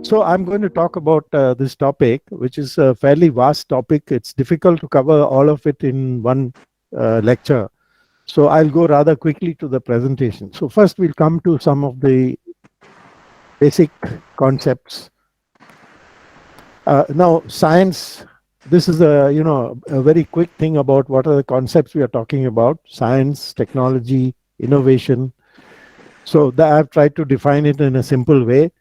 So I'm going to talk about this topic, which is a fairly vast topic. It's difficult to cover all of it in one lecture. So I'll go rather quickly to the presentation. So first we'll come to some of the basic concepts. Now science, this is a very quick thing about what are the concepts we are talking about: science, technology, innovation. So I've tried to define it in a simple way.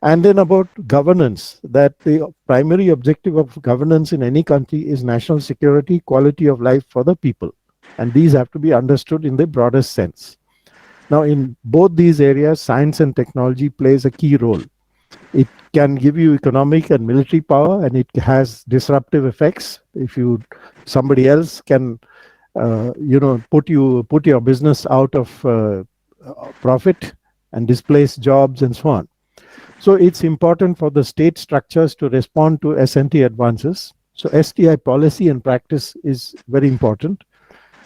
And then about governance, that the primary objective of governance in any country is national security, quality of life for the people. And these have to be understood in the broadest sense. Now, in both these areas, science and technology plays a key role. It can give you economic and military power, and it has disruptive effects. If somebody else can, put your business out of profit and displace jobs and so on. So it's important for the state structures to respond to S&T advances. So STI policy and practice is very important.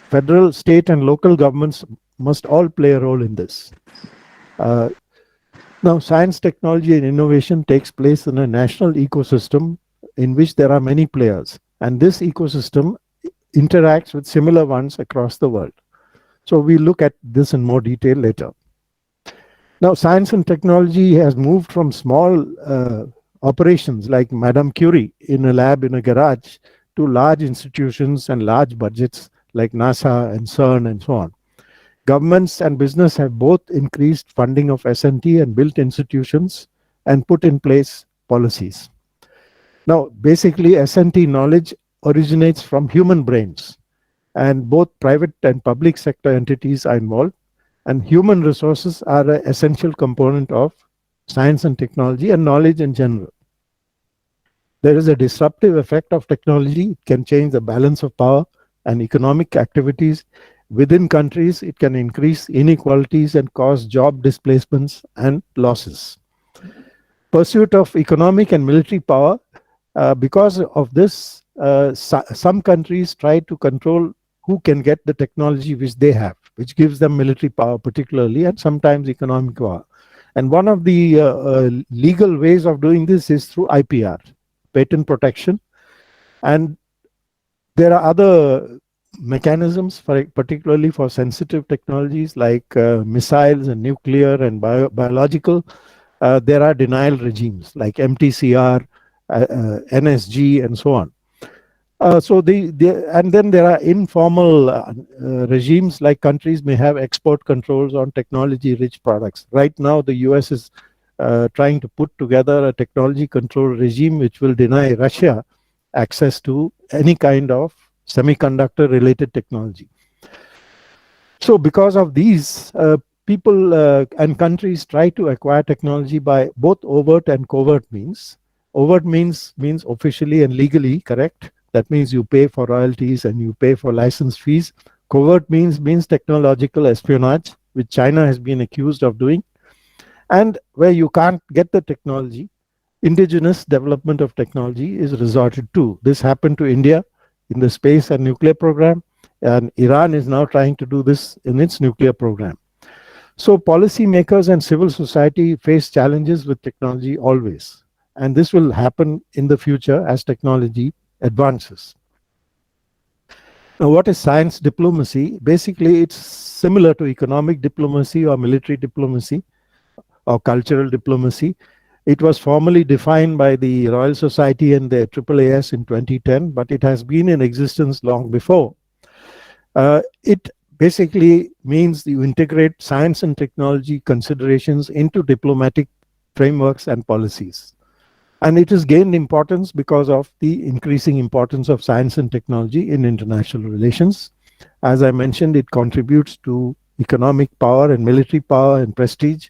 Federal, state, and local governments must all play a role in this. Now, science, technology, and innovation takes place in a national ecosystem in which there are many players. And this ecosystem interacts with similar ones across the world. So we'll look at this in more detail later. Now, science and technology has moved from small operations like Madame Curie in a lab in a garage to large institutions and large budgets like NASA and CERN and so on. Governments and business have both increased funding of S&T and built institutions and put in place policies. Now, basically, S&T knowledge originates from human brains, and both private and public sector entities are involved. And human resources are an essential component of science and technology and knowledge in general. There is a disruptive effect of technology. It can change the balance of power and economic activities within countries. It can increase inequalities and cause job displacements and losses. Pursuit of economic and military power. Because of this, some countries try to control who can get the technology which they have, which gives them military power particularly, and sometimes economic power. And one of the legal ways of doing this is through IPR, patent protection. And there are other mechanisms, particularly for sensitive technologies like missiles and nuclear and biological. There are denial regimes like MTCR, NSG, and so on. And then there are informal regimes, like countries may have export controls on technology-rich products. Right now, the US is trying to put together a technology control regime which will deny Russia access to any kind of semiconductor-related technology. So because of these, people and countries try to acquire technology by both overt and covert means. Overt means officially and legally correct. That means you pay for royalties and you pay for license fees. Covert means technological espionage, which China has been accused of doing. And where you can't get the technology, indigenous development of technology is resorted to. This happened to India in the space and nuclear program, and Iran is now trying to do this in its nuclear program. So policymakers and civil society face challenges with technology always. And this will happen in the future as technology advances. Now, what is science diplomacy? Basically, it's similar to economic diplomacy or military diplomacy or cultural diplomacy. It was formally defined by the Royal Society and the AAAS in 2010, but it has been in existence long before. It basically means you integrate science and technology considerations into diplomatic frameworks and policies. And it has gained importance because of the increasing importance of science and technology in international relations. As I mentioned, it contributes to economic power and military power and prestige.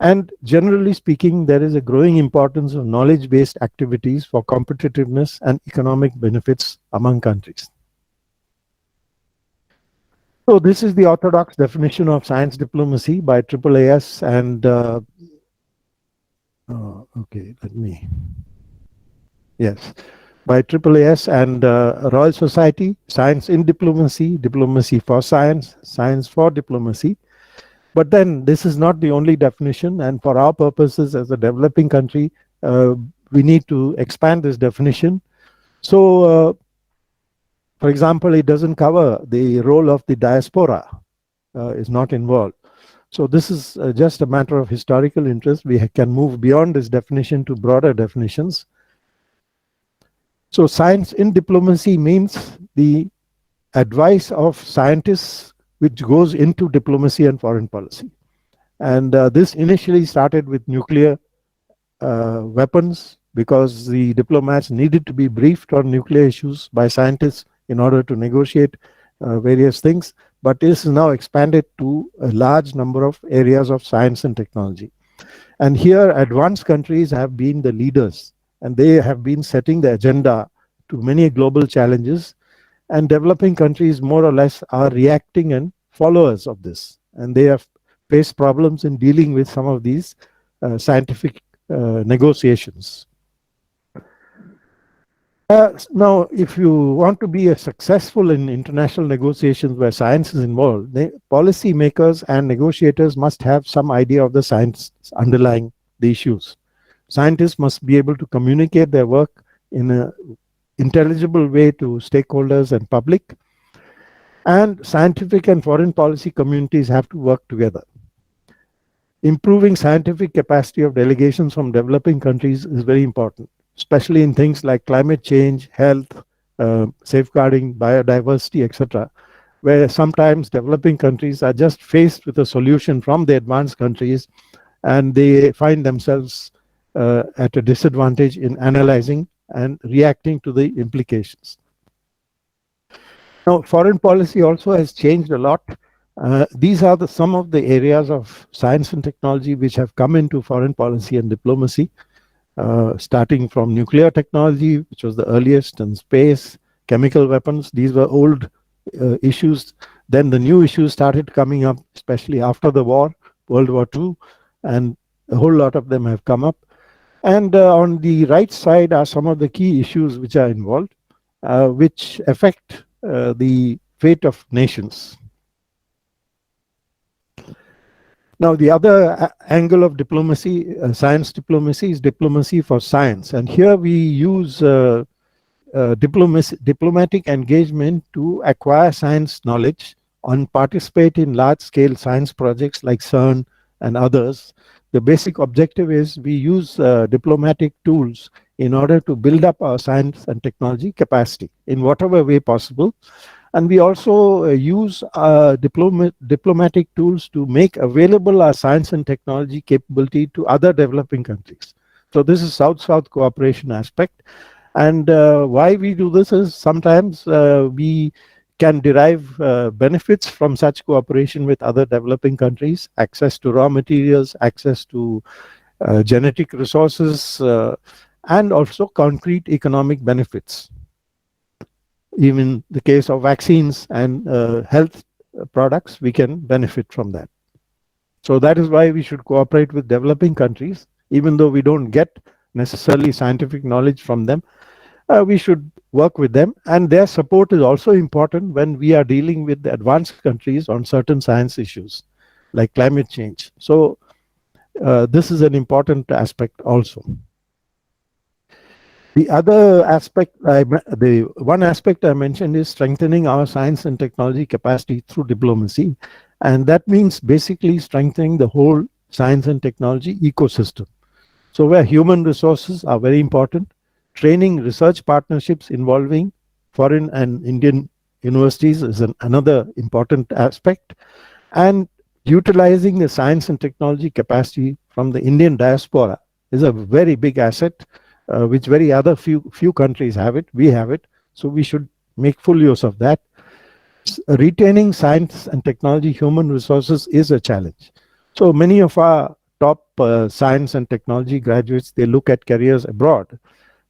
And generally speaking, there is a growing importance of knowledge-based activities for competitiveness and economic benefits among countries. So this is the orthodox definition of science diplomacy by AAAS and by AAAS and Royal Society, Science in Diplomacy, Diplomacy for Science, Science for Diplomacy. But then this is not the only definition, and for our purposes as a developing country, uh, we need to expand this definition. So, for example, it doesn't cover the role of the diaspora, is not involved. So this is just a matter of historical interest. We can move beyond this definition to broader definitions. So science in diplomacy means the advice of scientists which goes into diplomacy and foreign policy. And this initially started with nuclear weapons, because the diplomats needed to be briefed on nuclear issues by scientists in order to negotiate various things. But this is now expanded to a large number of areas of science and technology. And here, advanced countries have been the leaders, and they have been setting the agenda to many global challenges. And developing countries, more or less, are reacting and followers of this. And they have faced problems in dealing with some of these scientific negotiations. Now, if you want to be successful in international negotiations where science is involved, policy makers and negotiators must have some idea of the science underlying the issues. Scientists must be able to communicate their work in an intelligible way to stakeholders and public. And scientific and foreign policy communities have to work together. Improving scientific capacity of delegations from developing countries is very important, especially in things like climate change, health, safeguarding biodiversity, etc., where sometimes developing countries are just faced with a solution from the advanced countries, and they find themselves at a disadvantage in analyzing and reacting to the implications. Now, foreign policy also has changed a lot. These are some of the areas of science and technology which have come into foreign policy and diplomacy. Starting from nuclear technology, which was the earliest, and space, chemical weapons. These were old issues. Then the new issues started coming up, especially after the war, World War II, and a whole lot of them have come up. And on the right side are some of the key issues which are involved, which affect the fate of nations. Now, the other angle of diplomacy, science diplomacy, is diplomacy for science. And here we use diplomatic engagement to acquire science knowledge and participate in large-scale science projects like CERN and others. The basic objective is we use diplomatic tools in order to build up our science and technology capacity in whatever way possible. And we also use diplomatic tools to make available our science and technology capability to other developing countries. So this is South-South cooperation aspect. And why we do this is sometimes we can derive benefits from such cooperation with other developing countries, access to raw materials, access to genetic resources, and also concrete economic benefits. Even the case of vaccines and health products, we can benefit from that. So that is why we should cooperate with developing countries, even though we don't get necessarily scientific knowledge from them. We should work with them, and their support is also important when we are dealing with the advanced countries on certain science issues like climate change. So this is an important aspect also. The other aspect, the one aspect I mentioned is strengthening our science and technology capacity through diplomacy. And that means basically strengthening the whole science and technology ecosystem. So where human resources are very important, training research partnerships involving foreign and Indian universities is another important aspect. And utilizing the science and technology capacity from the Indian diaspora is a very big asset, which very other few countries have it. We have it. So we should make full use of that. Retaining science and technology human resources is a challenge. So many of our top science and technology graduates, they look at careers abroad.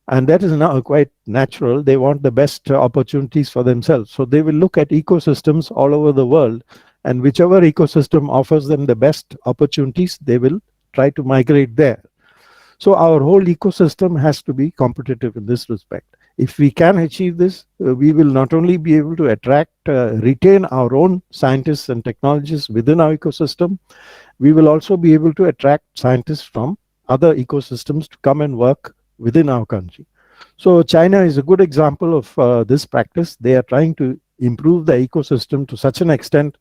And that is now quite natural. They want the best opportunities for themselves. So they will look at ecosystems all over the world. And whichever ecosystem offers them the best opportunities, they will try to migrate there. So our whole ecosystem has to be competitive in this respect. If we can achieve this, we will not only be able to attract, retain our own scientists and technologists within our ecosystem, we will also be able to attract scientists from other ecosystems to come and work within our country. So China is a good example of this practice. They are trying to improve the ecosystem to such an extent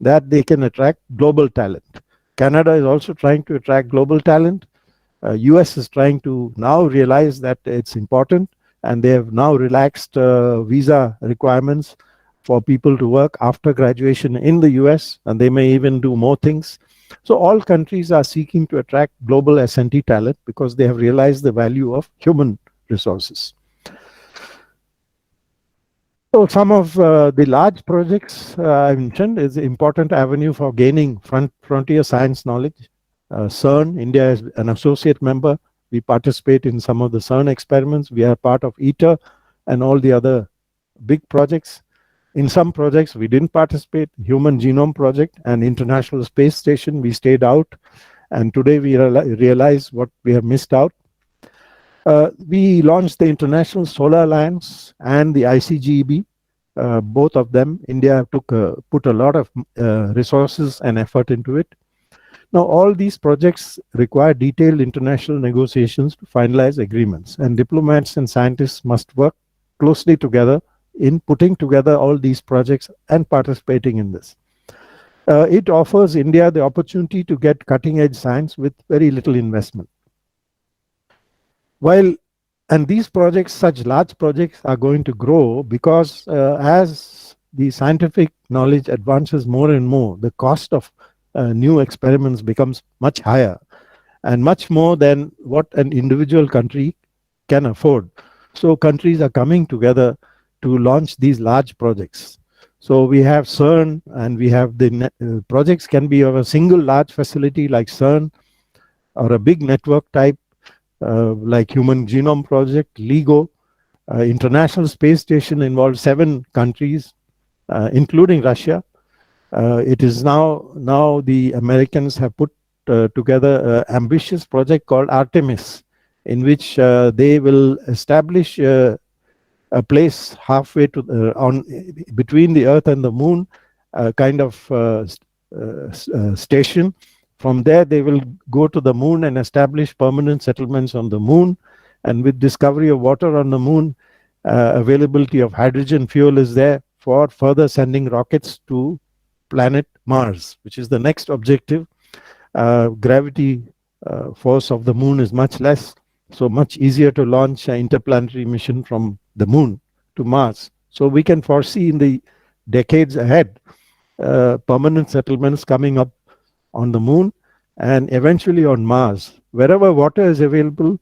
that they can attract global talent. Canada is also trying to attract global talent. US is trying to now realize that it's important, and they have now relaxed visa requirements for people to work after graduation in the US, and they may even do more things. So all countries are seeking to attract global S&T talent because they have realized the value of human resources. So some of the large projects I mentioned is an important avenue for gaining frontier science knowledge. CERN, India is an associate member. We participate in some of the CERN experiments. We are part of ITER and all the other big projects. In some projects, we didn't participate. Human Genome Project and International Space Station, we stayed out. And today we realize what we have missed out. We launched the International Solar Alliance and the ICGEB. Both of them, India put a lot of resources and effort into it. Now, all these projects require detailed international negotiations to finalize agreements, and diplomats and scientists must work closely together in putting together all these projects and participating in this. It offers India the opportunity to get cutting-edge science with very little investment. And these projects, such large projects, are going to grow because as the scientific knowledge advances more and more, the cost of new experiments becomes much higher and much more than what an individual country can afford. So countries are coming together to launch these large projects. So we have CERN, and we have the projects can be of a single large facility like CERN, or a big network type like Human Genome Project, LIGO. International Space Station involves 7 countries, including Russia. It is now the Americans have put together an ambitious project called Artemis, in which they will establish a place halfway to between the Earth and the Moon, a kind of station. From there, they will go to the Moon and establish permanent settlements on the Moon. And with discovery of water on the Moon, availability of hydrogen fuel is there for further sending rockets to planet Mars, which is the next objective. Gravity force of the Moon is much less, so much easier to launch an interplanetary mission from the Moon to Mars. So we can foresee in the decades ahead permanent settlements coming up on the Moon and eventually on Mars. Wherever water is available,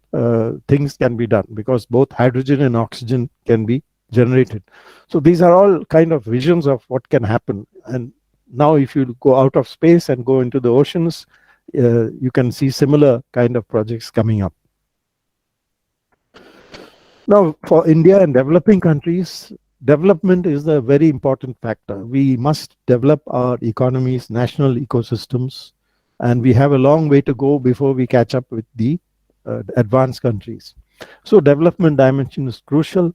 things can be done because both hydrogen and oxygen can be generated. So these are all kind of visions of what can happen. And now if you go out of space and go into the oceans, you can see similar kind of projects coming up. Now, for India and developing countries, development is a very important factor. We must develop our economies, national ecosystems, and we have a long way to go before we catch up with the advanced countries. So development dimension is crucial,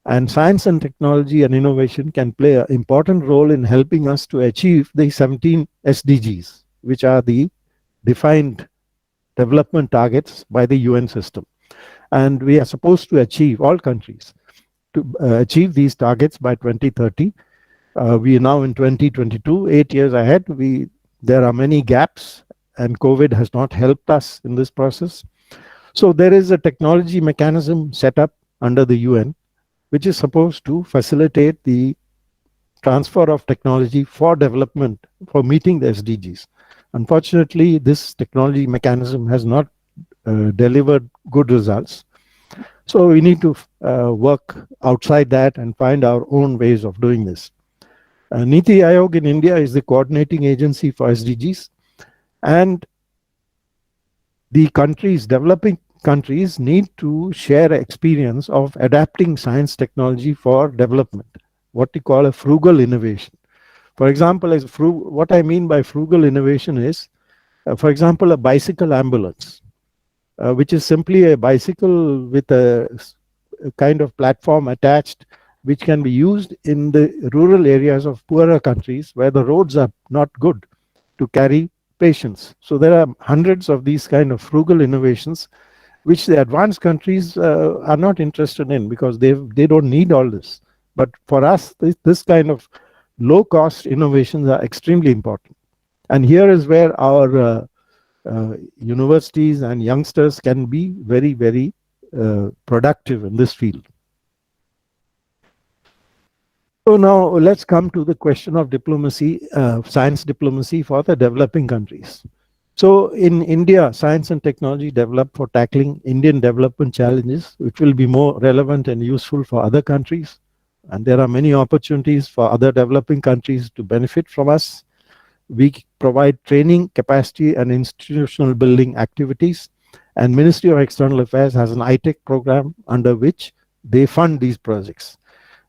and science and technology and innovation can play an important role in helping us to achieve the 17 SDGs, which are the defined development targets by the UN system. And we are supposed to achieve, all countries, to achieve these targets by 2030. We are now in 2022, 8 years ahead. There are many gaps, and COVID has not helped us in this process. So there is a technology mechanism set up under the UN, which is supposed to facilitate the transfer of technology for development, for meeting the SDGs. Unfortunately, this technology mechanism has not delivered good results. So we need to work outside that and find our own ways of doing this. Niti Aayog in India is the coordinating agency for SDGs, and the countries, developing countries, need to share experience of adapting science technology for development, what we call a frugal innovation. For example, what I mean by frugal innovation is, for example, a bicycle ambulance, which is simply a bicycle with a kind of platform attached, which can be used in the rural areas of poorer countries where the roads are not good to carry patience. So there are hundreds of these kind of frugal innovations which the advanced countries are not interested in because they don't need all this. But for us, this kind of low cost innovations are extremely important. And here is where our universities and youngsters can be very, very productive in this field. So now let's come to the question of diplomacy, science diplomacy for the developing countries. So in India, science and technology developed for tackling Indian development challenges, which will be more relevant and useful for other countries. And there are many opportunities for other developing countries to benefit from us. We provide training, capacity, and institutional building activities. And Ministry of External Affairs has an ITEC program under which they fund these projects.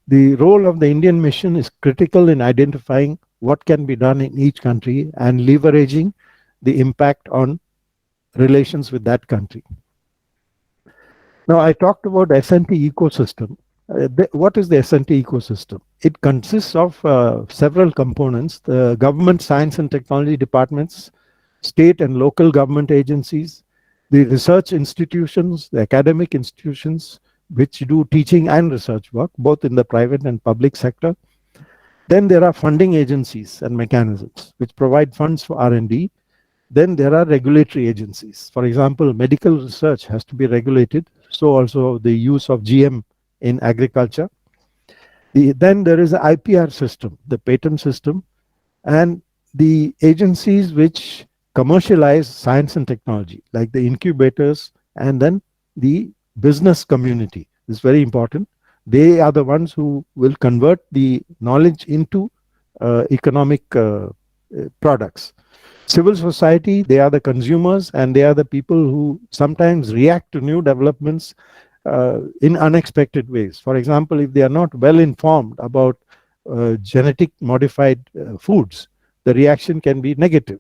The role of the Indian mission is critical in identifying what can be done in each country and leveraging the impact on relations with that country. Now, I talked about S&T ecosystem. What is the S&T ecosystem? It consists of several components: the government science and technology departments, state and local government agencies, the research institutions, the academic institutions, which do teaching and research work, both in the private and public sector. Then there are funding agencies and mechanisms which provide funds for R&D. Then there are regulatory agencies. For example, medical research has to be regulated, so also the use of GM in agriculture. Then there is the IPR system, the patent system, and the agencies which commercialize science and technology, like the incubators, and then the business community is very important. They are the ones who will convert the knowledge into economic products. Civil society, they are the consumers, and they are the people who sometimes react to new developments in unexpected ways. For example, if they are not well informed about genetic modified foods, the reaction can be negative.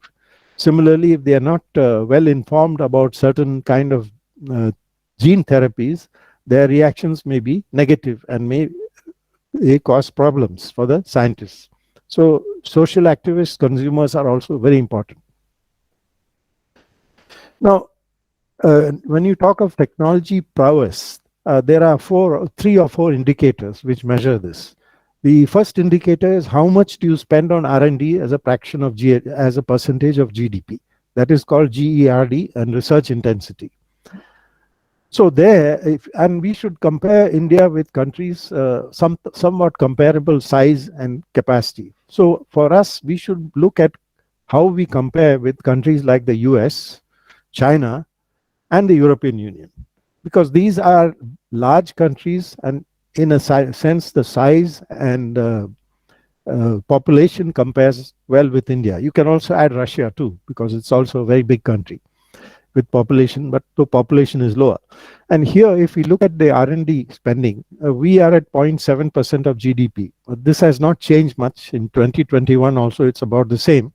Similarly, if they are not well informed about certain kind of gene therapies, their reactions may be negative and may cause problems for the scientists. So social activists, consumers are also very important. Now, when you talk of technology prowess, there are three or four indicators which measure this. The first indicator is how much do you spend on R&D as a fraction of as a percentage of GDP. That is called GERD, and research intensity. So there, and we should compare India with countries somewhat comparable size and capacity. So for us, we should look at how we compare with countries like the US, China, and the European Union, because these are large countries, and in a sense, the size and population compares well with India. You can also add Russia too, because it's also a very big country with population, but the population is lower. And here, if we look at the R&D spending, we are at 0.7% of GDP. This has not changed much. In 2021 also, it's about the same.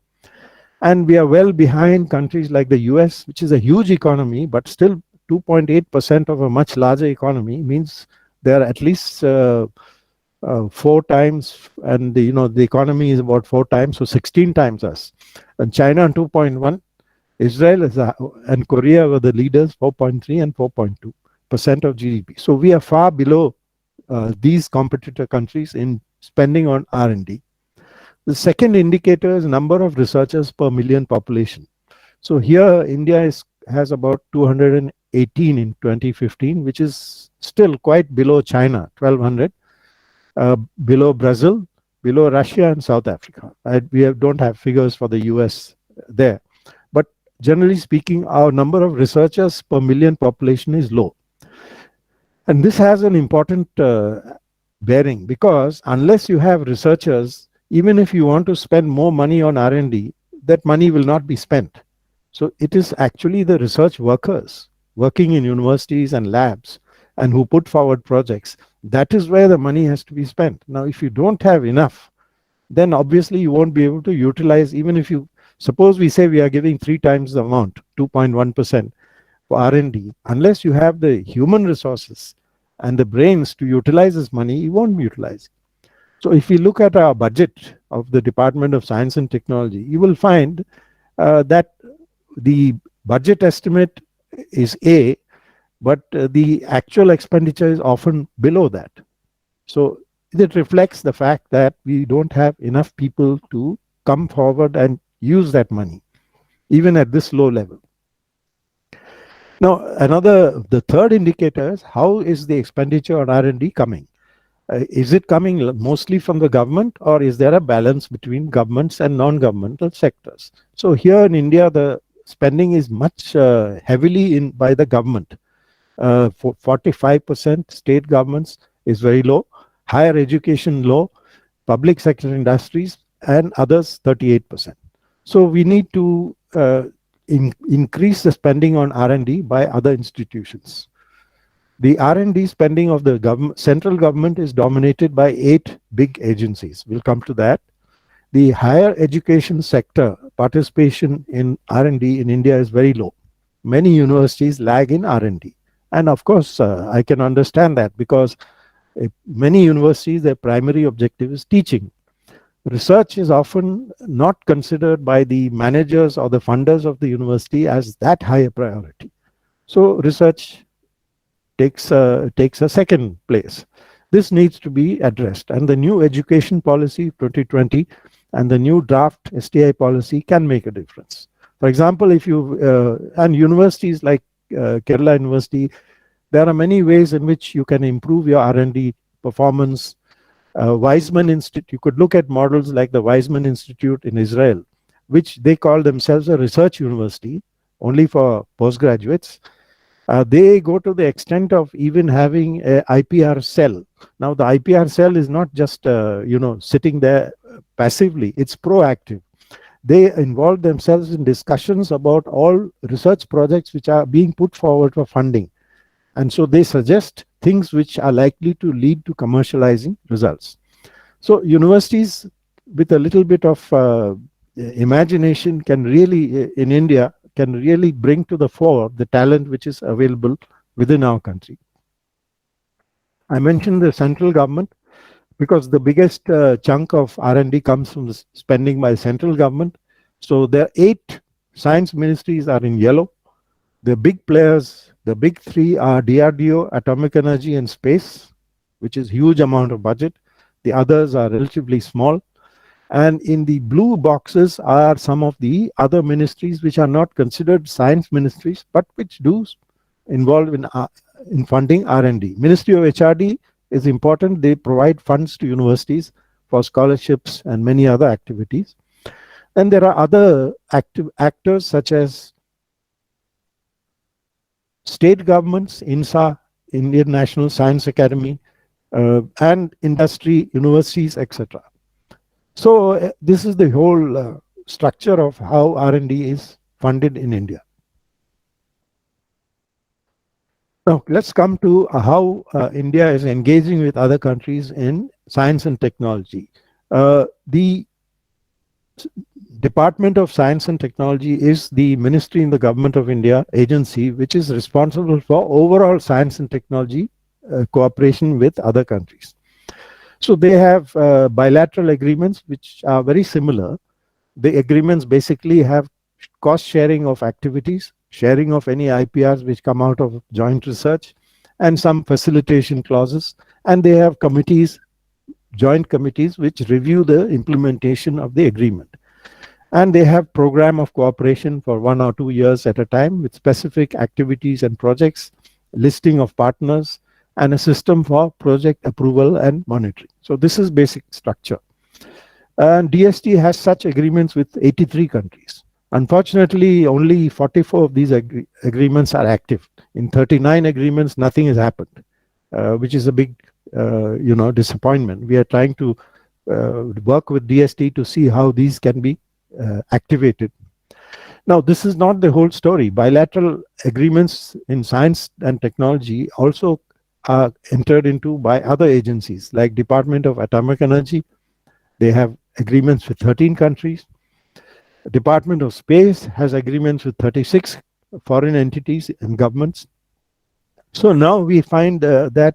And we are well behind countries like the US, which is a huge economy, but still 2.8% of a much larger economy means they're at least 4 times, and the economy is about 4 times, so 16 times us. And China 2.1, Israel and Korea were the leaders, 4.3 and 4.2% of GDP. So we are far below these competitor countries in spending on R&D. The second indicator is number of researchers per million population. So here India has about 218 in 2015, which is still quite below China, 1200, below Brazil, below Russia and South Africa. We don't have figures for the US there. But generally speaking, our number of researchers per million population is low. And this has an important bearing, because unless you have researchers, even if you want to spend more money on R&D, that money will not be spent. So it is actually the research workers working in universities and labs and who put forward projects. That is where the money has to be spent. Now, if you don't have enough, then obviously you won't be able to utilize, even if you, suppose we say we are giving 3 times the amount, 2.1% for R&D, unless you have the human resources and the brains to utilize this money, you won't utilize it. So if we look at our budget of the Department of Science and Technology, you will find that the budget estimate is A, but the actual expenditure is often below that. So it reflects the fact that we don't have enough people to come forward and use that money, even at this low level. Now, the third indicator is how is the expenditure on R&D coming? Is it coming mostly from the government, or is there a balance between governments and non-governmental sectors? So here in India, the spending is much heavily in by the government. For 45% state governments is very low, higher education low, public sector industries and others 38%. So we need to increase the spending on R&D by other institutions. The R&D spending of the central government is dominated by 8 big agencies. We'll come to that. The higher education sector participation in R&D in India is very low. Many universities lag in R&D. And of course, I can understand that, because many universities, their primary objective is teaching. Research is often not considered by the managers or the funders of the university as that high a priority. So research takes a second place. This needs to be addressed, and the new education policy 2020 and the new draft STI policy can make a difference. For example, if you and universities like Kerala University, there are many ways in which you can improve your R&D performance. Weizmann Institute, you could look at models like the Weizmann Institute in Israel, which they call themselves a research university only for postgraduates. They go to the extent of even having a IPR cell. Now, the IPR cell is not just sitting there passively; it's proactive. They involve themselves in discussions about all research projects which are being put forward for funding, and so they suggest things which are likely to lead to commercializing results. So universities with a little bit of imagination can really, in India, can really bring to the fore the talent which is available within our country. I mentioned the central government because the biggest chunk of R&D comes from the spending by central government. So there are 8 science ministries are in yellow. The big players, the big 3 are DRDO, Atomic Energy and Space, which is huge amount of budget. The others are relatively small. And in the blue boxes are some of the other ministries which are not considered science ministries, but which do involve in funding R&D. Ministry of HRD is important. They provide funds to universities for scholarships and many other activities. And there are other active actors such as state governments, INSA, Indian National Science Academy, and industry, universities, etc. So this is the whole structure of how R&D is funded in India. Now let's come to how India is engaging with other countries in science and technology. The Department of Science and Technology is the ministry in the Government of India agency which is responsible for overall science and technology cooperation with other countries. So they have bilateral agreements which are very similar. The agreements basically have cost sharing of activities, sharing of any IPRs which come out of joint research, and some facilitation clauses. And they have committees, joint committees, which review the implementation of the agreement. And they have program of cooperation for 1 or 2 years at a time with specific activities and projects, listing of partners, and a system for project approval and monitoring. So this is basic structure. And DST has such agreements with 83 countries. Unfortunately, only 44 of these agreements are active. In 39 agreements, nothing has happened, which is a big disappointment. We are trying to work with DST to see how these can be activated. Now, this is not the whole story. Bilateral agreements in science and technology also are entered into by other agencies like Department of Atomic Energy. They have agreements with 13 countries. Department of Space has agreements with 36 foreign entities and governments. So now we find that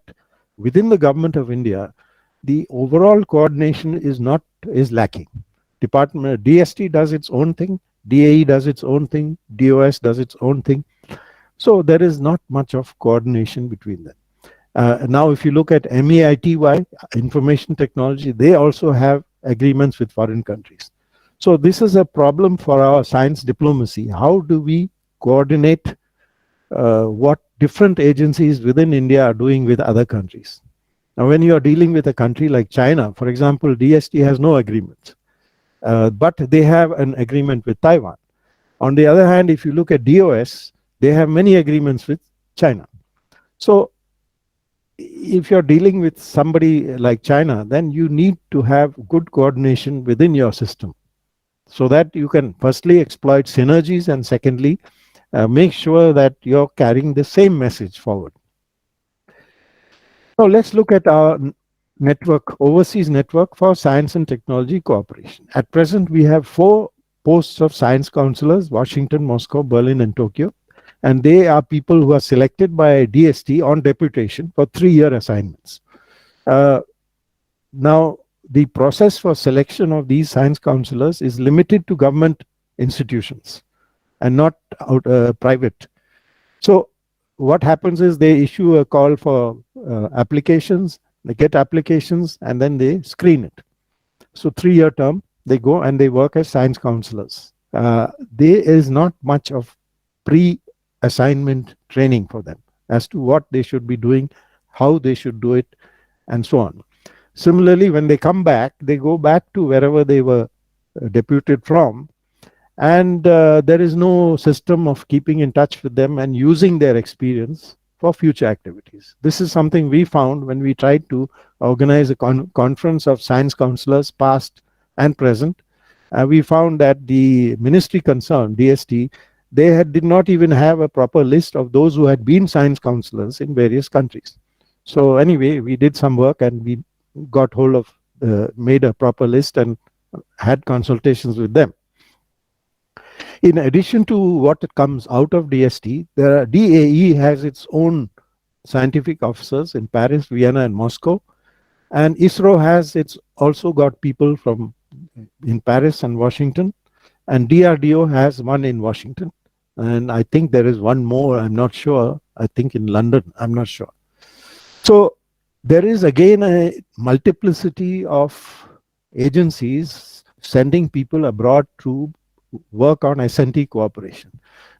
within the Government of India, the overall coordination is lacking. Department DST does its own thing. DAE does its own thing, DOS does its own thing. So there is not much of coordination between them. Now, if you look at MEITY, information technology, they also have agreements with foreign countries. So this is a problem for our science diplomacy. How do we coordinate what different agencies within India are doing with other countries? Now, when you are dealing with a country like China, for example, DST has no agreements, but they have an agreement with Taiwan. On the other hand, if you look at DOS, they have many agreements with China. So if you're dealing with somebody like China, then you need to have good coordination within your system so that you can firstly exploit synergies and secondly, make sure that you're carrying the same message forward. Now let's look at our network, overseas network for science and technology cooperation. At present, we have 4 posts of science counselors: Washington, Moscow, Berlin, and Tokyo. And they are people who are selected by DST on deputation for 3-year assignments. Now, the process for selection of these science counselors is limited to government institutions and not private. So what happens is they issue a call for applications, they get applications, and then they screen it. So 3-year term, they go and they work as science counselors. There is not much of pre-assignment training for them as to what they should be doing, how they should do it, and so on. Similarly, when they come back, they go back to wherever they were deputed from, and there is no system of keeping in touch with them and using their experience for future activities. This is something we found when we tried to organize a conference of science counselors, past and present. We found that the ministry concerned, DST, they did not even have a proper list of those who had been science counselors in various countries. So anyway, we did some work and we got hold of, made a proper list and had consultations with them. In addition to what comes out of DST, DAE has its own scientific officers in Paris, Vienna, and Moscow. And ISRO has also got people from in Paris and Washington. And DRDO has one in Washington. And I think there is one more, I'm not sure. I think in London, I'm not sure. So there is again a multiplicity of agencies sending people abroad to work on S&T cooperation.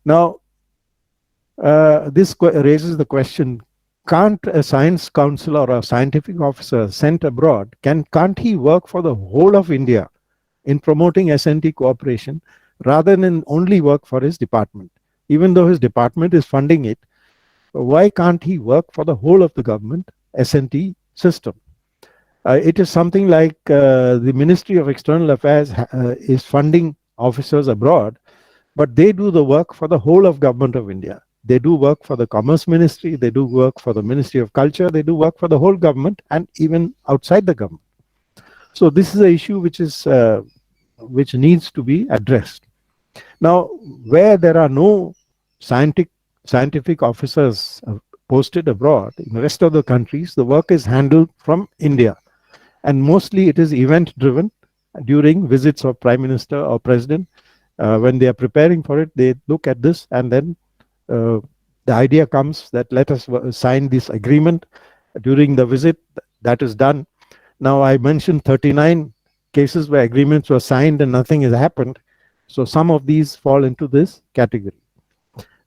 Now, this raises the question, can't a science counselor or a scientific officer sent abroad, can't he work for the whole of India in promoting S&T cooperation rather than only work for his department? Even though his department is funding it, why can't he work for the whole of the government S&T system? It is something like the Ministry of External Affairs is funding officers abroad, but they do the work for the whole of government of India. They do work for the Commerce Ministry, they do work for the Ministry of Culture, they do work for the whole government and even outside the government. So this is an issue which needs to be addressed. Now, where there are no scientific officers posted abroad, in the rest of the countries, the work is handled from India. And mostly it is event driven during visits of Prime Minister or President. When they are preparing for it, they look at this and then the idea comes that let us sign this agreement during the visit. That is done. Now, I mentioned 39 cases where agreements were signed and nothing has happened. So some of these fall into this category.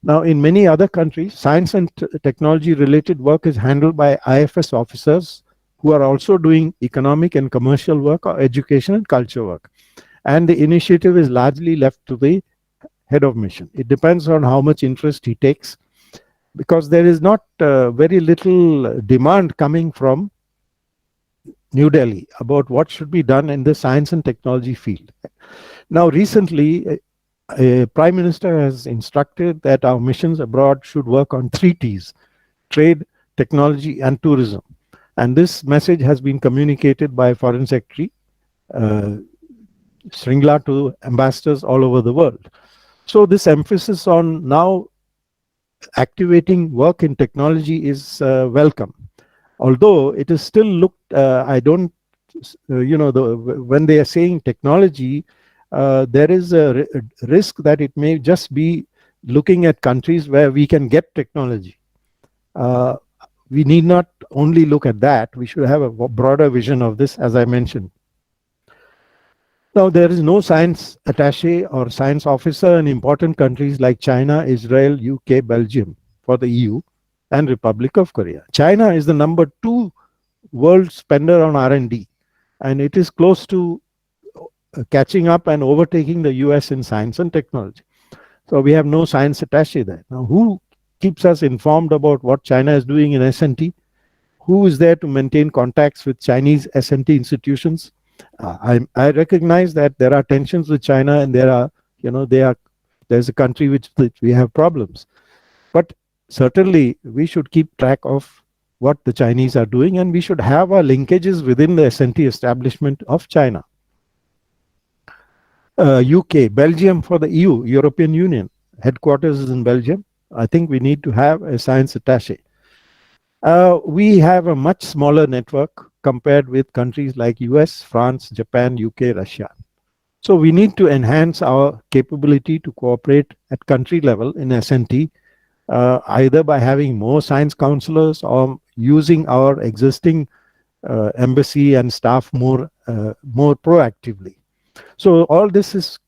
Now, in many other countries, science and technology related work is handled by IFS officers who are also doing economic and commercial work or education and culture work. And the initiative is largely left to the head of mission. It depends on how much interest he takes, because there is not very little demand coming from New Delhi about what should be done in the science and technology field. Now, recently, a Prime Minister has instructed that our missions abroad should work on 3 T's: trade, technology, and tourism. And this message has been communicated by Foreign Secretary Sringla to ambassadors all over the world. So this emphasis on now activating work in technology is welcome. Although it is still looked, I don't, when they are saying technology, there is a risk that it may just be looking at countries where we can get technology. Uh, we need not only look at that, we should have a broader vision of this, as I mentioned. Now, there is no science attaché or science officer in important countries like China, Israel, UK, Belgium for the EU, and Republic of Korea. China is the number 2 world spender on R&D, and it is close to catching up and overtaking the US in science and technology. So we have no science attaché there. Now, who keeps us informed about what China is doing in S&T? Who is there to maintain contacts with Chinese S&T institutions? I recognize that there are tensions with China, and there's a country which we have problems. But certainly we should keep track of what the Chinese are doing, and we should have our linkages within the S&T establishment of China. UK, Belgium for the EU, European Union. Headquarters is in Belgium. I think we need to have a science attaché. We have a much smaller network compared with countries like US, France, Japan, UK, Russia. So we need to enhance our capability to cooperate at country level in S&T, either by having more science counselors or using our existing embassy and staff more proactively. So all this is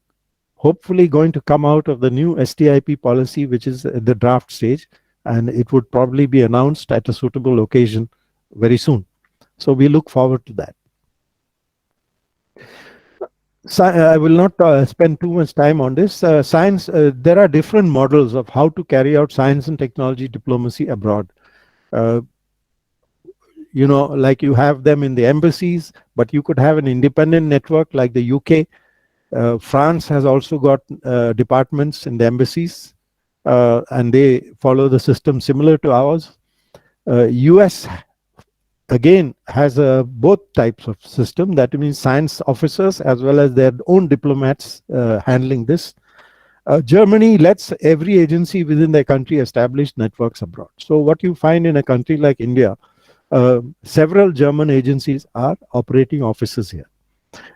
hopefully going to come out of the new STIP policy, which is at the draft stage, and it would probably be announced at a suitable occasion very soon. So we look forward to that. So, I will not spend too much time on this. Science, there are different models of how to carry out science and technology diplomacy abroad. Like you have them in the embassies, but you could have an independent network like the UK. France has also got departments in the embassies, and they follow the system similar to ours. US again has both types of system. That means science officers as well as their own diplomats handling this. Germany lets every agency within their country establish networks abroad. So what you find in a country like India, several German agencies are operating offices here.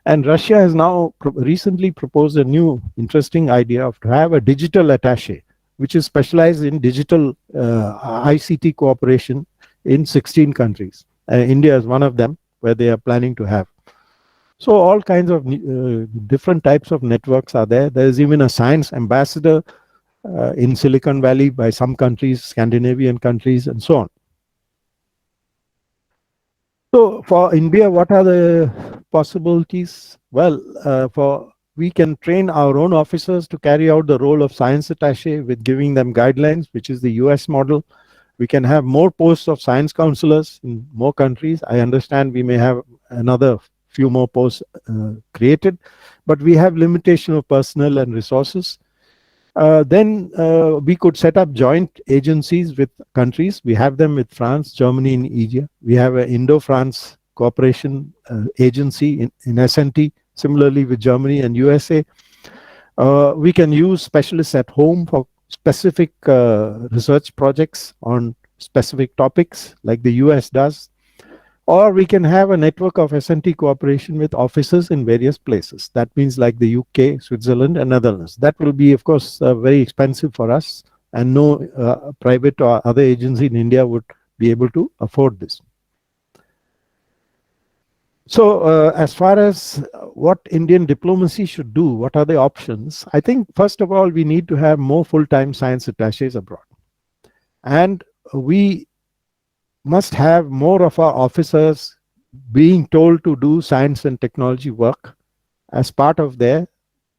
And Russia has now recently proposed a new interesting idea of to have a digital attaché, which is specialized in digital ICT cooperation in 16 countries. India is one of them where they are planning to have. So all kinds of different types of networks are there. There is even a science ambassador in Silicon Valley by some countries, Scandinavian countries, and so on. So for India, what are the possibilities? Well, we can train our own officers to carry out the role of science attaché with giving them guidelines, which is the US model. We can have more posts of science counselors in more countries. I understand we may have another few more posts created, but we have limitation of personnel and resources. Then we could set up joint agencies with countries. We have them with France, Germany, and India. We have an Indo-France cooperation agency in S&T, similarly with Germany and USA. We can use specialists at home for specific research projects on specific topics like the US does. Or we can have a network of S&T cooperation with offices in various places. That means like the UK, Switzerland, and Netherlands. That will be, of course, very expensive for us, and no private or other agency in India would be able to afford this. So as far as what Indian diplomacy should do, what are the options? I think, first of all, we need to have more full-time science attachés abroad. And we must have more of our officers being told to do science and technology work as part of their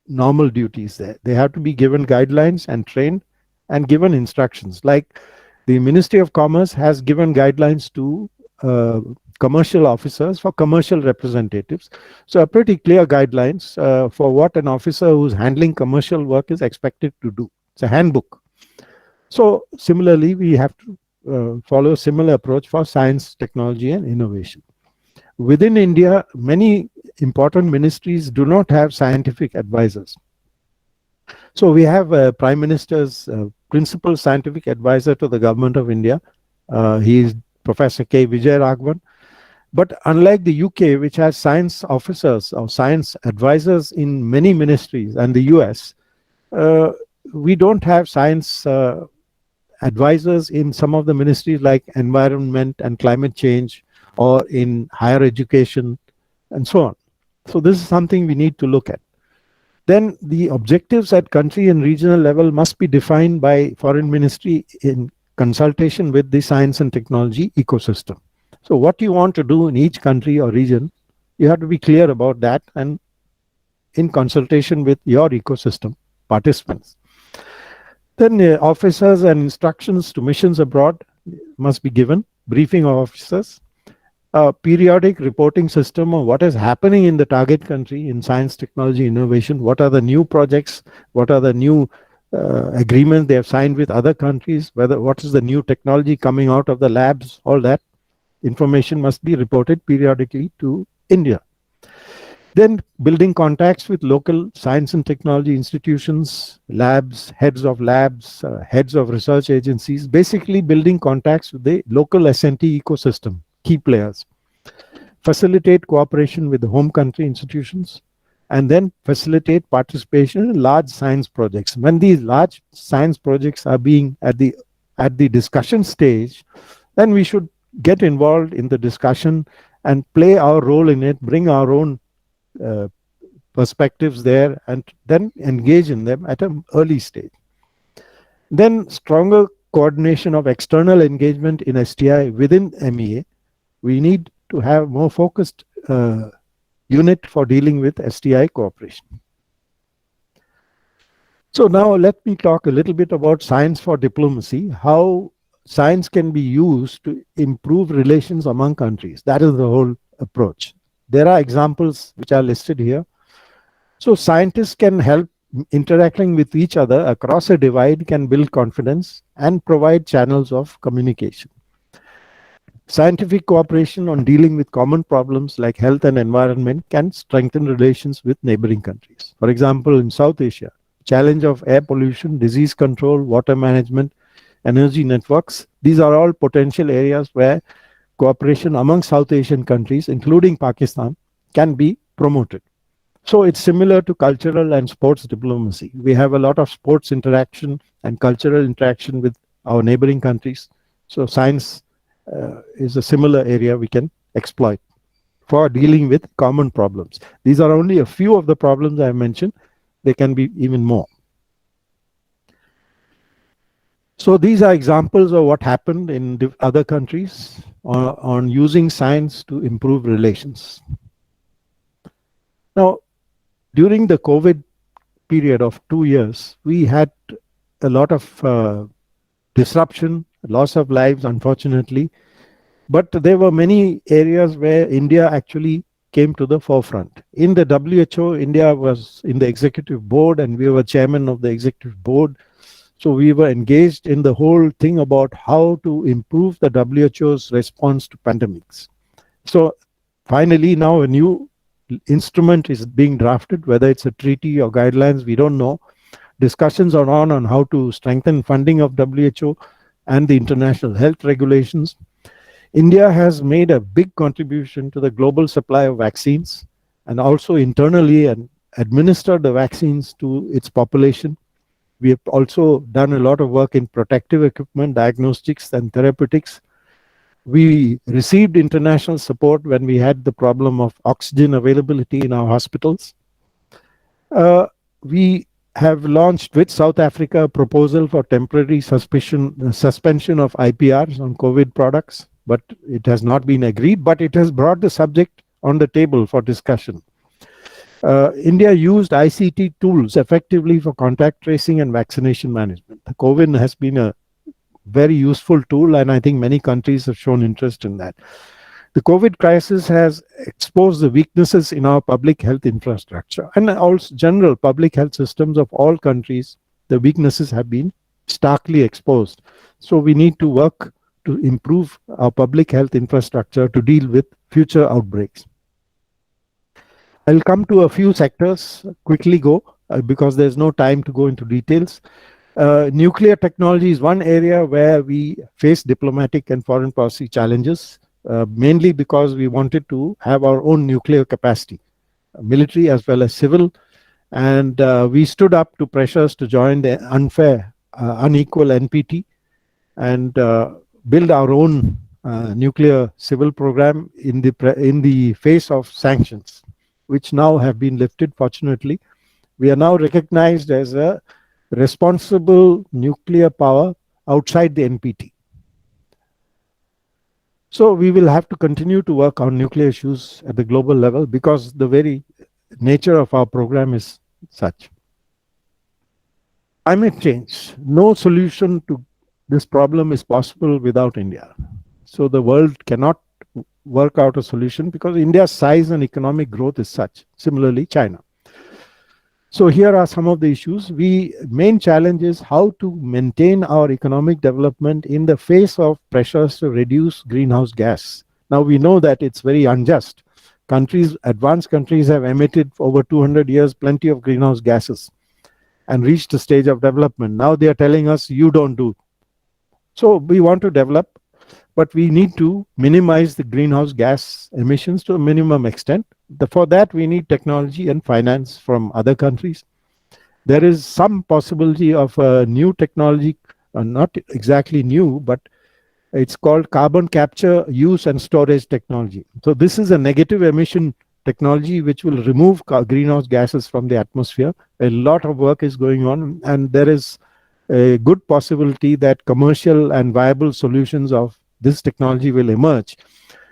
normal duties there. They have to be given guidelines and trained and given instructions. Like the Ministry of Commerce has given guidelines to commercial officers for commercial representatives. So a pretty clear guidelines for what an officer who's handling commercial work is expected to do. It's a handbook. So similarly, we have to follow a similar approach for science, technology, and innovation. Within India, many important ministries do not have scientific advisors. So we have Prime Minister's principal scientific advisor to the government of India. He is Professor K. Vijay Raghavan. But unlike the UK, which has science officers or science advisors in many ministries, and the US, uh, we don't have science advisors in some of the ministries like environment and climate change, or in higher education, and so on. So this is something we need to look at. Then the objectives at country and regional level must be defined by foreign ministry in consultation with the science and technology ecosystem. So what you want to do in each country or region, you have to be clear about that, and in consultation with your ecosystem participants. Then officers and instructions to missions abroad must be given, briefing of officers, a periodic reporting system of what is happening in the target country in science, technology, innovation. What are the new projects? What are the new agreements they have signed with other countries? What is the new technology coming out of the labs? All that information must be reported periodically to India. Then building contacts with local science and technology institutions, labs, heads of research agencies, basically building contacts with the local S&T ecosystem, key players. Facilitate cooperation with the home country institutions, and then facilitate participation in large science projects. When these large science projects are being at the discussion stage, then we should get involved in the discussion and play our role in it, bring our own perspectives there, and then engage in them at an early stage. Then stronger coordination of external engagement in STI within MEA. We need to have more focused unit for dealing with STI cooperation. So now let me talk a little bit about science for diplomacy, how science can be used to improve relations among countries. That is the whole approach. There are examples which are listed here. So scientists can help interacting with each other across a divide, can build confidence and provide channels of communication. Scientific cooperation on dealing with common problems like health and environment can strengthen relations with neighboring countries. For example, in South Asia, challenge of air pollution, disease control, water management, energy networks, these are all potential areas where cooperation among South Asian countries, including Pakistan, can be promoted. So it's similar to cultural and sports diplomacy. We have a lot of sports interaction and cultural interaction with our neighboring countries. So science is a similar area we can exploit for dealing with common problems. These are only a few of the problems I mentioned. There can be even more. So these are examples of what happened in other countries on using science to improve relations. Now, during the COVID period of 2 years, we had a lot of disruption, loss of lives, unfortunately. But there were many areas where India actually came to the forefront. In the WHO, India was in the executive board, and we were chairman of the executive board. So we were engaged in the whole thing about how to improve the WHO's response to pandemics. So finally, now a new instrument is being drafted, whether it's a treaty or guidelines, we don't know. Discussions are on how to strengthen funding of WHO and the international health regulations. India has made a big contribution to the global supply of vaccines, and also internally and administered the vaccines to its population. We have also done a lot of work in protective equipment, diagnostics, and therapeutics. We received international support when we had the problem of oxygen availability in our hospitals. We have launched with South Africa a proposal for temporary suspension of IPRs on COVID products, but it has not been agreed, but it has brought the subject on the table for discussion. India used ICT tools effectively for contact tracing and vaccination management. The COVID has been a very useful tool, and I think many countries have shown interest in that. The COVID crisis has exposed the weaknesses in our public health infrastructure and also general public health systems of all countries. The weaknesses have been starkly exposed. So we need to work to improve our public health infrastructure to deal with future outbreaks. I'll come to a few sectors, quickly go, because there's no time to go into details. Nuclear technology is one area where we face diplomatic and foreign policy challenges. mainly because we wanted to have our own nuclear capacity, military as well as civil. And we stood up to pressures to join the unequal NPT and build our own nuclear civil program in the face of sanctions, which now have been lifted. Fortunately, we are now recognized as a responsible nuclear power outside the NPT. So we will have to continue to work on nuclear issues at the global level because the very nature of our program is such. Climate change. No solution to this problem is possible without India. So the world cannot work out a solution because India's size and economic growth is such. Similarly, China. So here are some of the issues. Main challenge is how to maintain our economic development in the face of pressures to reduce greenhouse gas. Now we know that it's very unjust. Advanced countries have emitted for over 200 years plenty of greenhouse gases and reached a stage of development. Now they are telling us you don't do. So we want to develop, but we need to minimize the greenhouse gas emissions to a minimum extent. For that, we need technology and finance from other countries. There is some possibility of a new technology, not exactly new, but it's called carbon capture, use and storage technology. So this is a negative emission technology which will remove greenhouse gases from the atmosphere. A lot of work is going on, and there is a good possibility that commercial and viable solutions of this technology will emerge,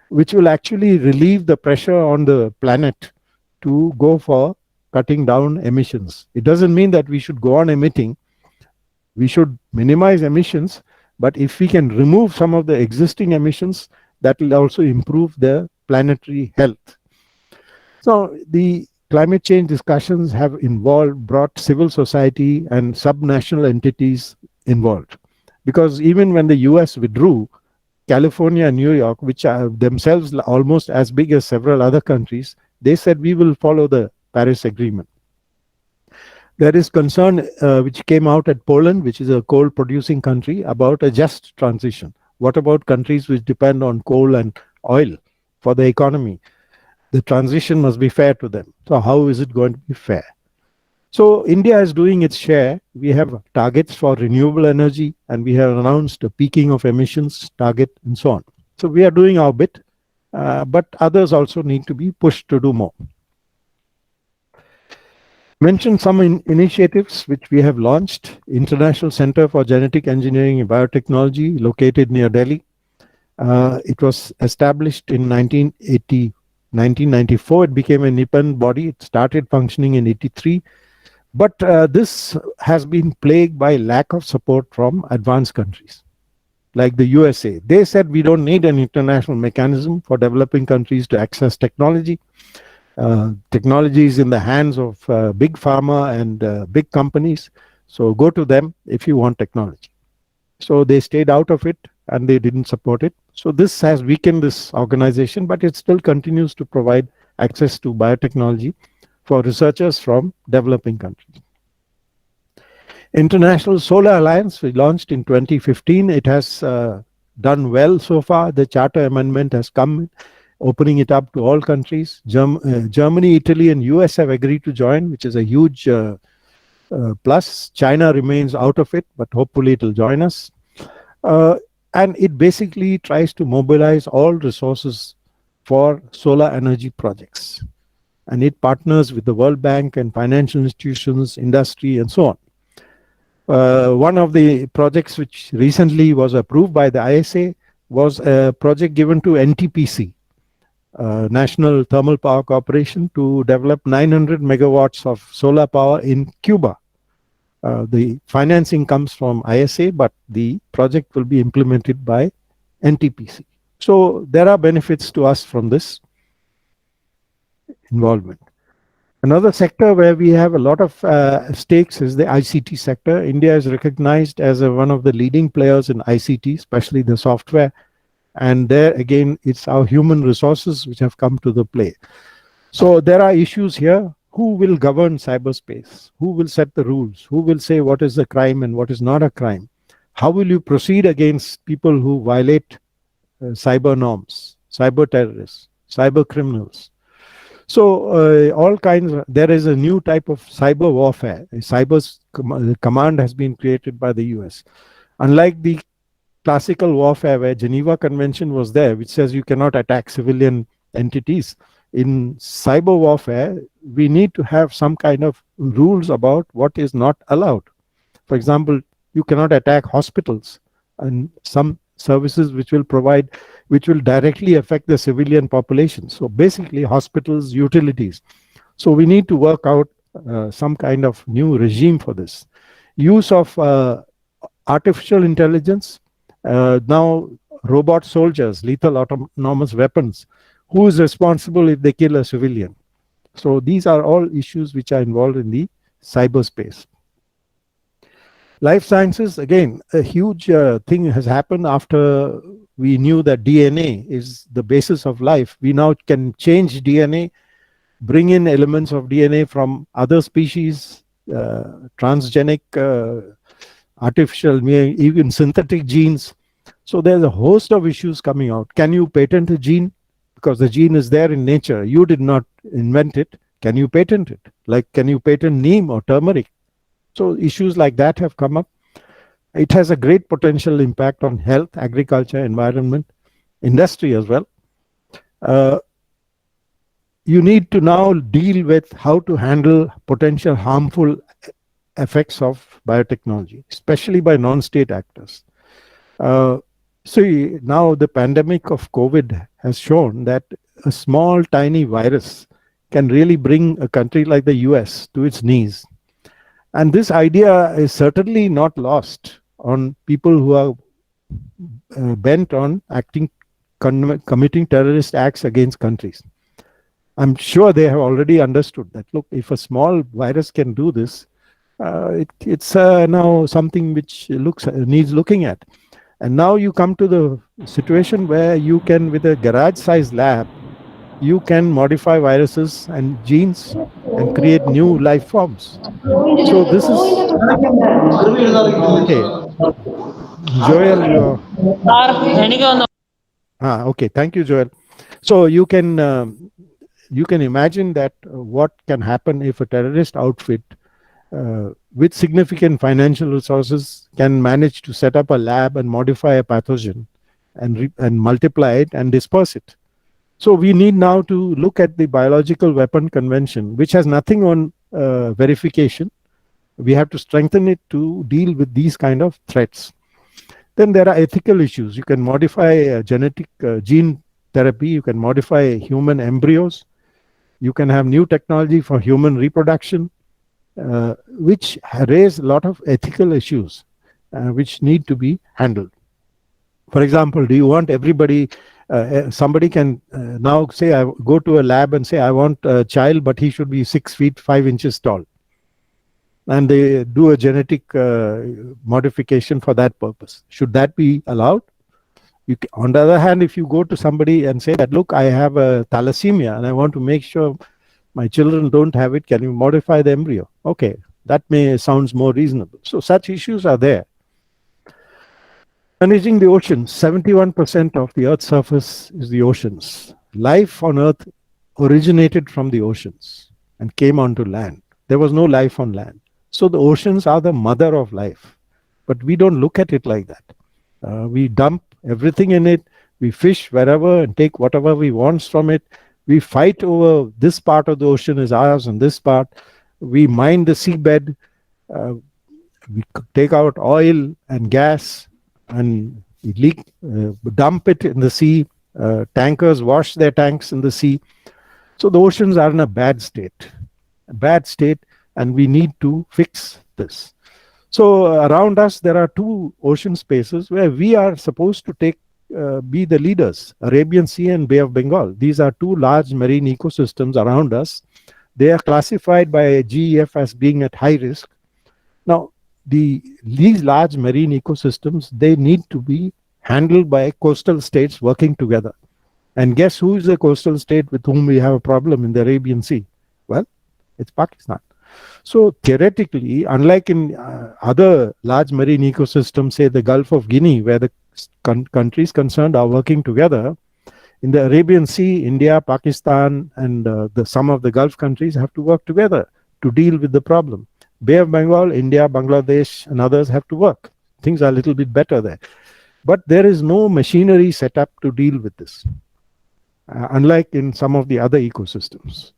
which will actually relieve the pressure on the planet to go for cutting down emissions. It doesn't mean that we should go on emitting. We should minimize emissions, but if we can remove some of the existing emissions, that will also improve the planetary health. So the climate change discussions have brought civil society and subnational entities involved. Because even when the US withdrew, California and New York, which are themselves almost as big as several other countries, they said we will follow the Paris Agreement. There is concern which came out at Poland, which is a coal-producing country, about a just transition. What about countries which depend on coal and oil for the economy? The transition must be fair to them. So how is it going to be fair? So India is doing its share. We have targets for renewable energy, and we have announced a peaking of emissions target and so on. So we are doing our bit, but others also need to be pushed to do more. Mention some initiatives which we have launched. International Center for Genetic Engineering and Biotechnology, located near Delhi. It was established in 1994. It became an independent body. It started functioning in 83. But this has been plagued by lack of support from advanced countries, like the USA. They said we don't need an international mechanism for developing countries to access technology. Technology is in the hands of big pharma and big companies. So go to them if you want technology. So they stayed out of it and they didn't support it. So this has weakened this organization, but it still continues to provide access to biotechnology for researchers from developing countries. International Solar Alliance, we launched in 2015. It has done well so far. The charter amendment has come, opening it up to all countries. Germany, Italy, and US have agreed to join, which is a huge plus. China remains out of it, but hopefully it will join us. And it basically tries to mobilize all resources for solar energy projects. And it partners with the World Bank and financial institutions, industry, and so on. One of the projects which recently was approved by the ISA was a project given to NTPC, National Thermal Power Corporation, to develop 900 megawatts of solar power in Cuba. The financing comes from ISA, but the project will be implemented by NTPC. So there are benefits to us from this involvement. Another sector where we have a lot of stakes is the ICT sector. India is recognized as one of the leading players in ICT, especially the software. And there again, it's our human resources which have come to the play. So there are issues here. Who will govern cyberspace? Who will set the rules? Who will say what is a crime and what is not a crime? How will you proceed against people who violate cyber norms? cyber terrorists, cyber criminals. So all kinds. There is a new type of cyber warfare. A command has been created by the U.S. Unlike the classical warfare where Geneva Convention was there, which says you cannot attack civilian entities. In cyber warfare, we need to have some kind of rules about what is not allowed. For example, you cannot attack hospitals and some services which will directly affect the civilian population. So basically, hospitals, utilities. So we need to work out some kind of new regime for this. Use of artificial intelligence. Now, robot soldiers, lethal autonomous weapons. Who is responsible if they kill a civilian? So these are all issues which are involved in the cyberspace. Life sciences, again, a huge thing has happened after we knew that DNA is the basis of life. We now can change DNA, bring in elements of DNA from other species, transgenic, artificial, even synthetic genes. So there's a host of issues coming out. Can you patent a gene? Because the gene is there in nature. You did not invent it. Can you patent it? Like, can you patent neem or turmeric? So issues like that have come up. It has a great potential impact on health, agriculture, environment, industry as well. You need to now deal with how to handle potential harmful effects of biotechnology, especially by non-state actors. See, now the pandemic of COVID has shown that a small, tiny virus can really bring a country like the US to its knees. And this idea is certainly not lost on people who are bent on committing terrorist acts against countries. I'm sure they have already understood that, look, if a small virus can do this, it's now something which needs looking at. And now you come to the situation where you can, with a garage-sized lab, you can modify viruses and genes and create new life forms. So this is okay. Joel, okay. Thank you, Joel. So you can imagine that what can happen if a terrorist outfit with significant financial resources can manage to set up a lab and modify a pathogen and multiply it and disperse it. So we need now to look at the Biological Weapon Convention, which has nothing on verification. We have to strengthen it to deal with these kind of threats. Then there are ethical issues. You can modify genetic gene therapy. You can modify human embryos. You can have new technology for human reproduction, which raise a lot of ethical issues which need to be handled. For example, do you want everybody, somebody can now say, I go to a lab and say, I want a child, but he should be 6 feet 5 inches tall. And they do a genetic modification for that purpose. Should that be allowed? On the other hand, if you go to somebody and say that, look, I have a thalassemia and I want to make sure my children don't have it, can you modify the embryo? Okay, that sounds more reasonable. So such issues are there. Managing the oceans, 71% of the Earth's surface is the oceans. Life on Earth originated from the oceans and came onto land. There was no life on land. So the oceans are the mother of life. But we don't look at it like that. We dump everything in it. We fish wherever and take whatever we want from it. We fight over this part of the ocean is ours and this part. We mine the seabed. We take out oil and gas and we dump it in the sea. Tankers wash their tanks in the sea. So the oceans are in a bad state, and we need to fix this. So around us, there are two ocean spaces where we are supposed to be the leaders, Arabian Sea and Bay of Bengal. These are two large marine ecosystems around us. They are classified by GEF as being at high risk. Now, these large marine ecosystems, they need to be handled by coastal states working together. And guess who is the coastal state with whom we have a problem in the Arabian Sea? Well, it's Pakistan. So theoretically, unlike in other large marine ecosystems, say the Gulf of Guinea, where the countries concerned are working together, In the Arabian Sea, India, Pakistan, and some of the Gulf countries have to work together to deal with the problem. Bay of Bengal, India, Bangladesh, and others have to work. Things are a little bit better there. But there is no machinery set up to deal with this, unlike in some of the other ecosystems.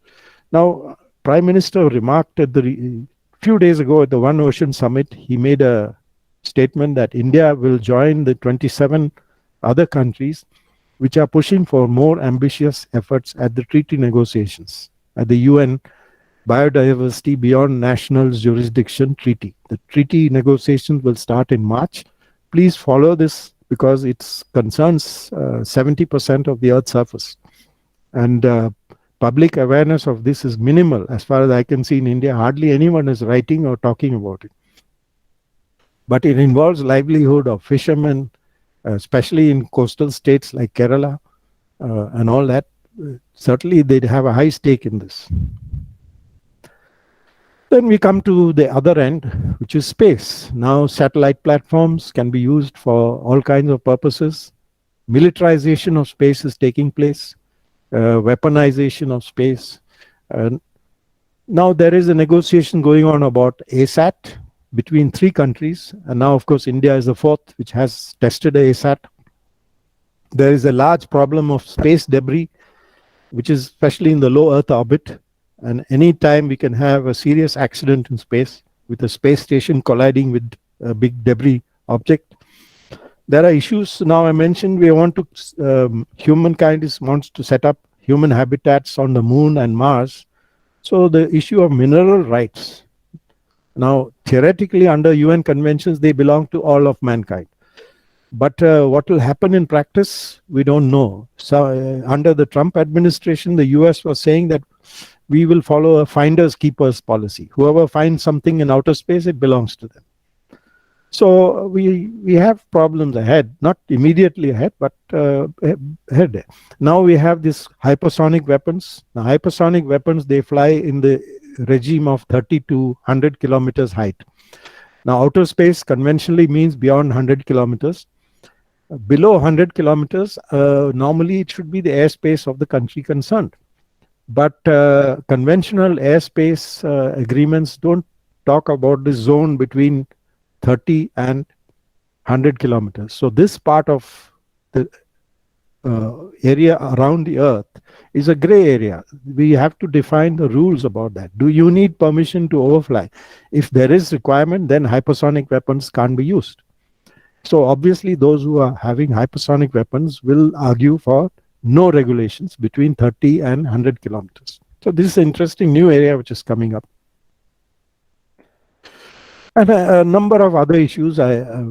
Now, Prime Minister remarked at the few days ago at the One Ocean Summit, he made a statement that India will join the 27 other countries which are pushing for more ambitious efforts at the treaty negotiations at the UN Biodiversity Beyond National Jurisdiction Treaty. The treaty negotiations will start in March. Please follow this because it concerns 70% of the Earth's surface. And public awareness of this is minimal. As far as I can see in India, hardly anyone is writing or talking about it. But it involves livelihood of fishermen, especially in coastal states like Kerala and all that. Certainly, they'd have a high stake in this. Then we come to the other end, which is space. Now, satellite platforms can be used for all kinds of purposes. Militarization of space is taking place, weaponization of space. Now, there is a negotiation going on about ASAT between 3 countries. And now, of course, India is the 4th, which has tested ASAT. There is a large problem of space debris, which is especially in the low Earth orbit. And any time we can have a serious accident in space with a space station colliding with a big debris object. There are issues. Now I mentioned we want to, humankind wants to set up human habitats on the moon and Mars. So the issue of mineral rights. Now, theoretically, under UN conventions, they belong to all of mankind. But what will happen in practice, we don't know. So under the Trump administration, the US was saying that we will follow a finders keepers policy. Whoever finds something in outer space, it belongs to them. So we have problems ahead, not immediately ahead, but ahead. Now we have these hypersonic weapons. Now hypersonic weapons, they fly in the regime of 30 to 100 kilometers height. Now outer space conventionally means beyond 100 kilometers. Below 100 kilometers, normally it should be the airspace of the country concerned. But conventional airspace agreements don't talk about the zone between 30 and 100 kilometers. So this part of the area around the Earth is a gray area. We have to define the rules about that. Do you need permission to overfly? If there is requirement, then hypersonic weapons can't be used. So obviously those who are having hypersonic weapons will argue for no regulations between 30 and 100 kilometers. So this is an interesting new area which is coming up. And a number of other issues. I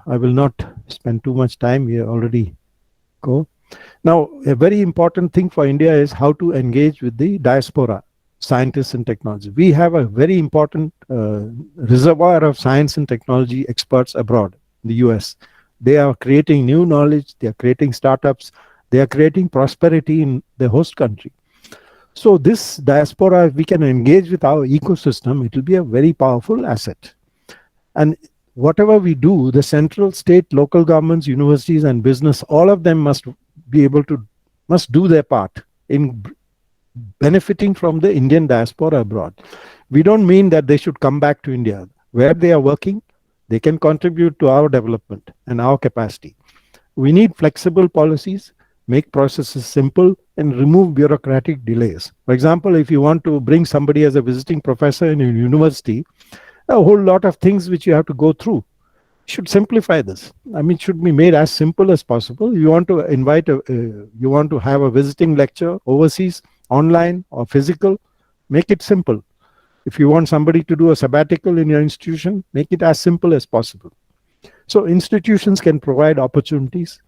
will not spend too much time. We already go. Now, a very important thing for India is how to engage with the diaspora, scientists and technology. We have a very important reservoir of science and technology experts abroad, in the US. They are creating new knowledge. They are creating startups. They are creating prosperity in the host country. So this diaspora, if we can engage with our ecosystem, it will be a very powerful asset. And whatever we do, the central, state, local governments, universities, and business, all of them must do their part in benefiting from the Indian diaspora abroad. We don't mean that they should come back to India. Where they are working, they can contribute to our development and our capacity. We need flexible policies, make processes simple, and remove bureaucratic delays. For example, if you want to bring somebody as a visiting professor in a university, a whole lot of things which you have to go through. You should simplify this. I mean, it should be made as simple as possible. You want to you want to have a visiting lecture overseas, online or physical, make it simple. If you want somebody to do a sabbatical in your institution, make it as simple as possible. So institutions can provide opportunities.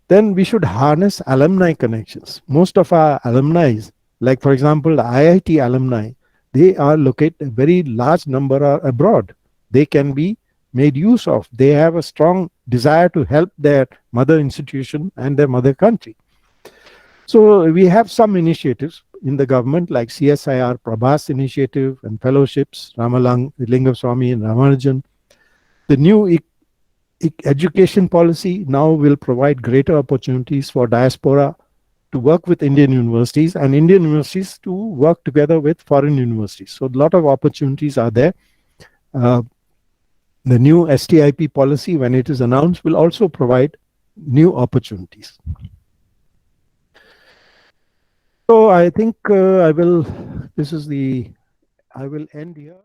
Then we should harness alumni connections. Most of our alumni, like for example, the IIT alumni, they are located, a very large number are abroad. They can be made use of. They have a strong desire to help their mother institution and their mother country. So we have some initiatives in the government like CSIR, Prowess initiative and fellowships, Ramalingam and Ramanujan. The new education policy now will provide greater opportunities for diaspora to work with Indian universities and Indian universities to work together with foreign universities. So a lot of opportunities are there. Uh, the new STIP policy, when it is announced, will also provide new opportunities. So I think I will end here.